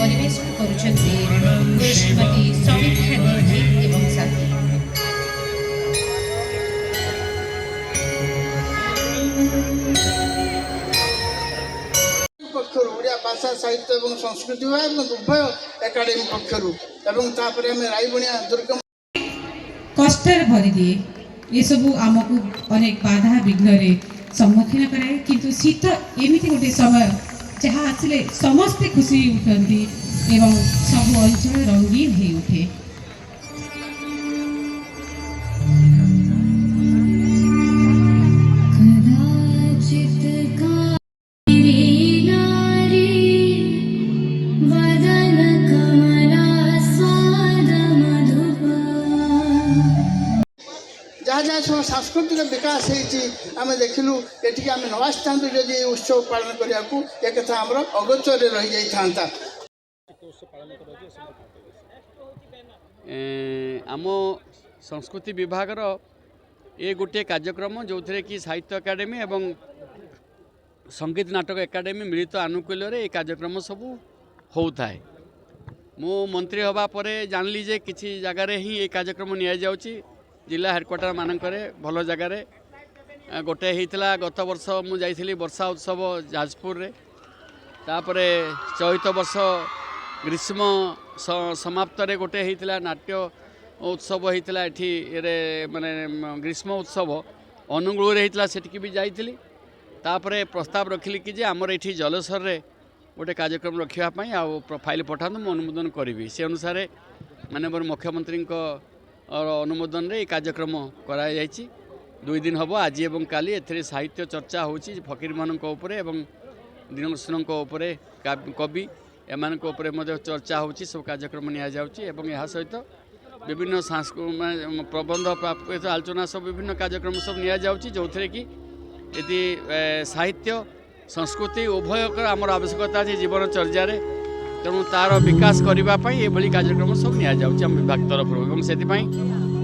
परिवेशन करुछन्ति श्रीमती समीक्षा दीदी एवं साथी। पक्षर ओडिया भाषा साहित्य और संस्कृति विभाग उभय एकाडेमी पक्षर रायबणिया दुर्गम कष्टर भरी दिए ये सब आमको अनेक बाधा विघ्न सम्मुखीन कराए किंतु शीत एमती गोटे समय जहाँ आसिले समस्ते खुशी उठती एवं सब अंचल रंगीन हो उठे। जहाँ जहाँ सब सांस्कृतिक विकास होम देखिलु ये आम नवास्ता जदि उत्सव पालन करने को एक कथा आम अगोचर रही जाता। आम संस्कृति विभाग ये गोटे कार्यक्रम जो थे कि साहित्य एकाडेमी एवं संगीत नाटक एकाडेमी मिलित आनुकूल्य ये कार्यक्रम सब होता है। मु मंत्री हवा पर जानली जे किसी जगार ही ये कार्यक्रम नि जिला हेडक्वार्टर मानक भल जगार गोटे होता गत वर्ष मुझे वर्षा उत्सव जाजपुर रे तापर चैत वर्ष ग्रीष्म समाप्त गोटे होता नाट्य उत्सव होता ये माने ग्रीष्म उत्सव अनुगुल होता सेठिकी भी जाइली तापर प्रस्ताव रखिली कि आमर ये जलसर रे गोटे कार्यक्रम रखापी आ फाइल पठा मुझे अनुमोदन करी से अनुसार माननीय मुख्यमंत्री और अनुमोदन रे कार्यक्रम कराई 2 दिन हम आज एवं काली ए साहित्य चर्चा होची फकीर मानक उपरे एवं दीनकृष्ण कवि एमान चर्चा होची सब कार्यक्रम निया जाउची एवं यह सहित विभिन्न प्रबंध आलोचना सब विभिन्न कार्यक्रम सब निया जाउची जो थे कि यदि साहित्य संस्कृति उभयकर आमर आवश्यकता है जीवन चर्या तेणु तार विकास करने ये कार्यक्रम सब नि विभाग तरफ से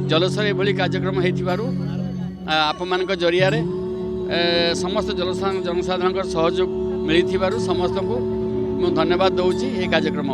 जलसर ये कार्यक्रम आप मान जरिया समस्त जनसाधारण सहयोग मिली समस्त को धन्यवाद दूसरी ये कार्यक्रम।